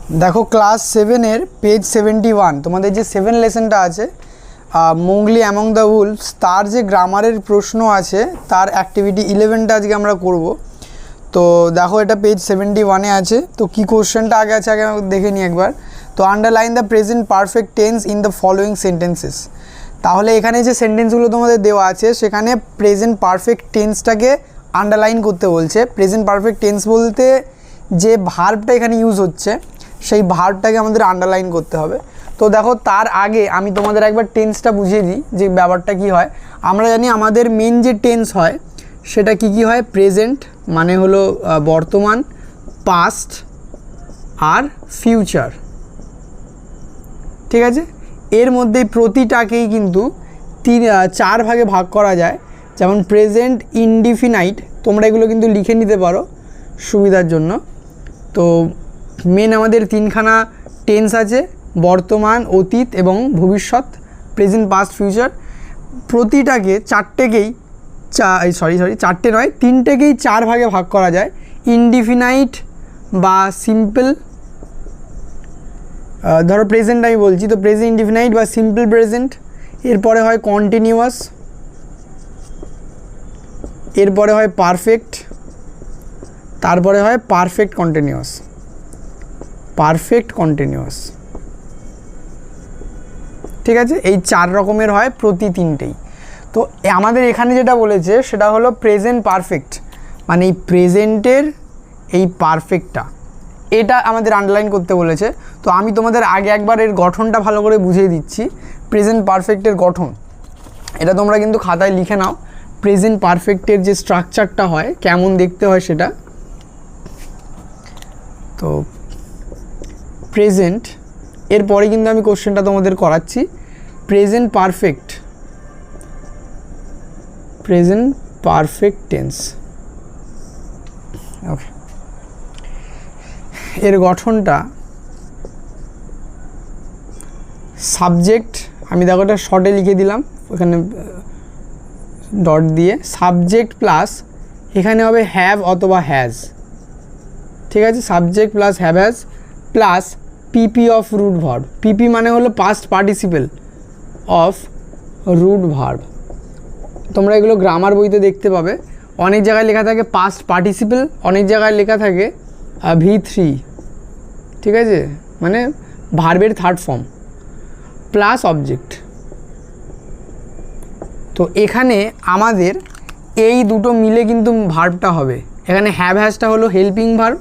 দেখো class 7-এর page 71 তোমাদের যে 7 লেসনটা আছে মোংলি অ্যামং দ্য উলফস তার যে গ্রামারের প্রশ্ন আছে তার অ্যাক্টিভিটি 11টা আজকে আমরা করব। তো দেখো এটা পেজ 71-এ আছে। তো কি কোশ্চেনটা আগে আছে আগে দেখে নিই একবার। তো underline the present perfect tense in the following sentences. তাহলে এখানে যে সেন্টেন্সগুলো তোমাদের দেওয়া আছে সেখানে প্রেজেন্ট পারফেক্ট টেন্সটাকে আন্ডারলাইন করতে বলছে। প্রেজেন্ট পারফেক্ট টেন্স বলতে যে ভার্বটা এখানে ইউজ হচ্ছে সেই ভার্বটাকে আমাদের আন্ডারলাইন করতে হবে। তো দেখো তার আগে আমি তোমাদের একবার টেন্সটা বুঝিয়ে দিই যে ব্যাপারটা কি হয়। আমরা জানি আমাদের মেন যে টেন্স হয় সেটা কি হয়, প্রেজেন্ট মানে হলো বর্তমান, পাস্ট আর ফিউচার, ঠিক আছে। এর মধ্যে প্রতিটাকেই কিন্তু 4 ভাগে ভাগ করা যায়। যেমন প্রেজেন্ট ইনডিফিনাইট, তোমরা এগুলো কিন্তু লিখে নিতে পারো সুবিধার জন্য। তো মেন আমাদের 3খানা টেন্স আছে, বর্তমান, অতীত এবং ভবিষ্যৎ, প্রেজেন্ট, পাস্ট, ফিউচার। প্রতিটাকে 3টেকেই 4 ভাগে ভাগ করা যায়। ইনডিফিনাইট বা সিম্পল, ধরো প্রেজেন্ট আমি বলছি, তো প্রেজেন্ট ইনডিফিনাইট বা সিম্পল প্রেজেন্ট। এরপরে হয় কন্টিনিউয়াস, এরপরে হয় পারফেক্ট, তারপরে হয় পারফেক্ট কন্টিনিউয়াস। ঠিক আছে, এই 4 রকমের হয় প্রতি 3টেই। তো আমাদের এখানে যেটা বলেছে সেটা হলো প্রেজেন্ট পারফেক্ট, মানে এই প্রেজেন্টের এই পারফেক্টটা, এটা আমাদের আন্ডারলাইন করতে বলেছে। তো আমি তোমাদের আগে একবার এর গঠনটা ভালো করে বুঝিয়ে দিচ্ছি। প্রেজেন্ট পারফেক্টের গঠন এটা তোমরা কিন্তু খাতায় লিখে নাও। প্রেজেন্ট পারফেক্টের যে স্ট্রাকচারটা হয়, কেমন দেখতে হয় সেটা। তো প্রেজেন্ট, এরপরে কিন্তু আমি কোশ্চেনটা তোমাদের করাচ্ছি। প্রেজেন্ট পারফেক্ট টেন্স, ওকে। এর গঠনটা সাবজেক্ট, আমি দেখো এটা শর্টে লিখে দিলাম ওখানে ডট দিয়ে, সাবজেক্ট প্লাস এখানে হবে হ্যাভ অথবা হ্যাজ, ঠিক আছে। Subject plus have has plus PP of root verb. PP মানে হলো past participle of root verb. তোমরা এগুলো গ্রামার বইতে দেখতে পাবে। অনেক জায়গায় লেখা থাকে পাস্ট পার্টিসিপেল, অনেক জায়গায় লেখা থাকে V3, ঠিক আছে, মানে ভার্বের থার্ড ফর্ম প্লাস অবজেক্ট। তো এখানে আমাদের এই দুটো মিলে কিন্তু ভার্বটা হবে। এখানে হ্যাভ হ্যাজটা হলো হেল্পিং ভার্ব,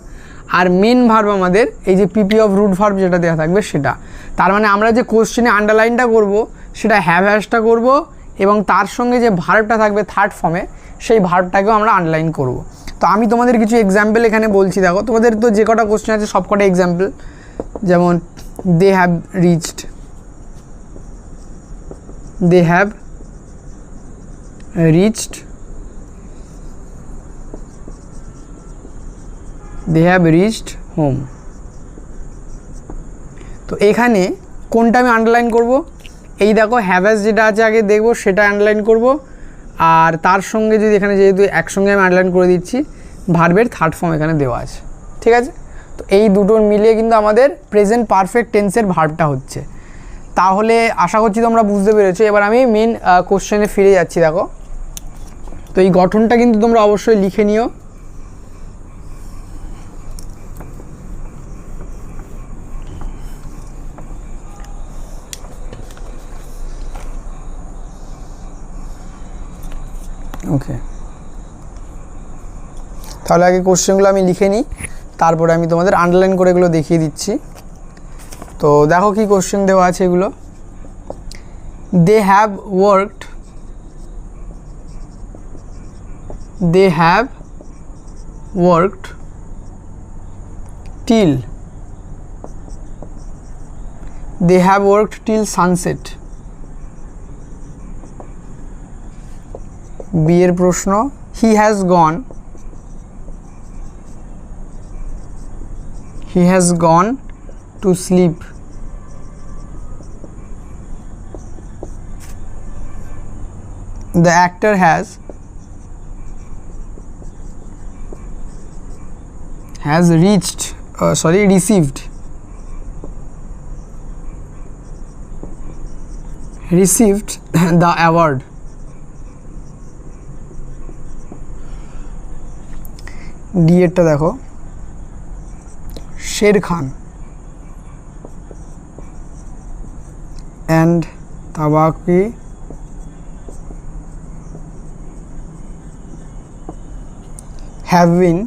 আর মেন ভার্ব আমাদের এই যে পিপি অফ রুট ভার্ব যেটা দেওয়া থাকবে সেটা। তার মানে আমরা যে কোশ্চেনে আন্ডারলাইনটা করব সেটা হ্যাভ হ্যাজটা করব, এবং তার সঙ্গে যে ভার্বটা থাকবে থার্ড ফর্মে সেই ভার্বটাকেও আমরা আন্ডারলাইন করব। তো আমি তোমাদের কিছু এক্সাম্পল এখানে বলছি। দেখো তোমাদের তো যে কটা কোশ্চেন আছে সব কটা এক্সাম্পল। যেমন দে হ্যাভ রিচড, হোম। তো এখানে কোনটা আমি আন্ডারলাইন করব? এই দেখো হ্যাভ হ্যাজ যেটা আছে আগে দেখবো সেটা আন্ডারলাইন করব, আর তার সঙ্গে যদি এখানে যেহেতু একসঙ্গে আমি আন্ডারলাইন করে দিচ্ছি ভার্বের থার্ড ফর্ম এখানে দেওয়া আছে, ঠিক আছে। তো এই দুটোর মিলিয়ে কিন্তু আমাদের প্রেজেন্ট পারফেক্ট টেন্সের ভার্বটা হচ্ছে। তাহলে আশা করছি তোমরা বুঝতে পেরেছো। এবার আমি মেন কোশ্চেনে ফিরে যাচ্ছি। দেখো তো এই গঠনটা কিন্তু তোমরা অবশ্যই লিখে নিও। ওকে, তাহলে আগে কোশ্চেনগুলো আমি লিখে নিই, তারপরে আমি তোমাদের আন্ডারলাইন করে এগুলো দেখিয়ে দিচ্ছি। তো দেখো কি কোশ্চেন দেওয়া আছে এগুলো। They have worked till sunset. বিয়ের প্রশ্ন, he has gone to sleep. The actor has has received received the award, D এরটা দেখো, Shere Khan and Tabaqui have been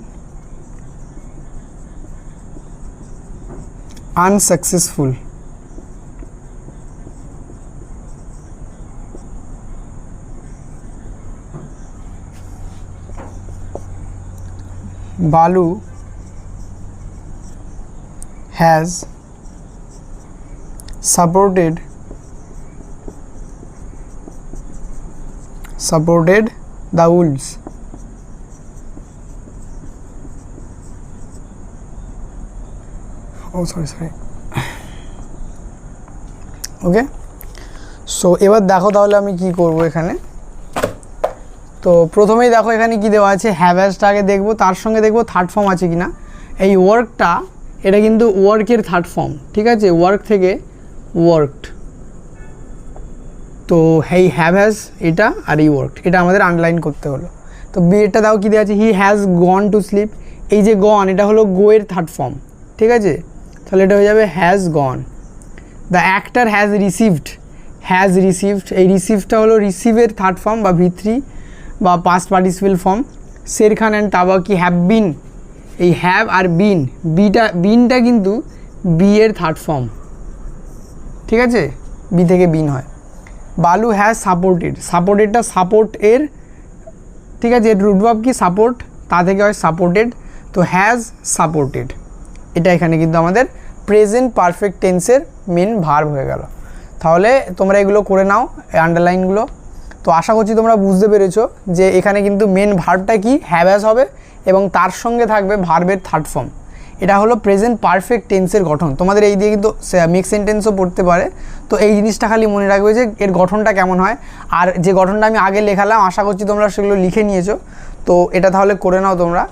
unsuccessful. Balu has supported the wolves. Oh sorry okay. So এবার দেখো তাহলে আমি কি করব এখানে। তো প্রথমেই দেখো এখানে কি দেওয়া আছে, হ্যাভ হ্যাজটা আগে দেখবো, তার সঙ্গে দেখবো থার্ড ফর্ম আছে কিনা। এই ওয়ার্কটা এটা কিন্তু ওয়ার্কের থার্ড ফর্ম, ঠিক আছে, ওয়ার্ক থেকে ওয়ার্কড। তো এই হ্যাভ হ্যাজ এটা আর এই ওয়ার্কড এটা আমাদের আন্ডারলাইন করতে হলো। তো বি এরটা দাও কি দেওয়া আছে, হি হ্যাজ গন টু স্লিপ। এই যে গন এটা হলো গো এর থার্ড ফর্ম, ঠিক আছে, তাহলে এটা হয়ে যাবে has gone. The actor has received, এই রিসিভডটা হলো রিসিভের থার্ড ফর্ম বা V3 বা past participle form. Shere Khan and Tabaqui have been, এই হ্যাভ আর বিনটা কিন্তু বি এর থার্ড ফর্ম, ঠিক আছে, বি থেকে বিন হয়। বালু হ্যাজ সাপোর্টেডটা সাপোর্ট এর, ঠিক আছে, এর রুটভার্ব কি সাপোর্ট, তা থেকে হয় সাপোর্টেড। তো হ্যাজ সাপোর্টেড এটা এখানে কিন্তু আমাদের প্রেজেন্ট পারফেক্ট টেন্সের মেন ভার্ব হয়ে গেল। তাহলে তোমরা এগুলো করে নাও আন্ডারলাইনগুলো। তো আশা করছি তোমরা বুঝতে পেরেছো যে এখানে কিন্তু মেন ভার্বটা কি হ্যাভ হ্যাজ হবে এবং তার সঙ্গে থাকবে ভার্বের থার্ড ফর্ম। এটা হলো প্রেজেন্ট পারফেক্ট টেন্সের গঠন। তোমাদের এই দিয়ে কিন্তু মিক্স সেন্টেন্সও পড়তে পারে। তো এই জিনিসটা খালি মনে রাখবে যে এর গঠনটা কেমন হয়। আর যে গঠনটা আমি আগে লেখালাম আশা করছি তোমরা সেগুলো লিখে নিয়েছো। তো এটা তাহলে করে নাও তোমরা।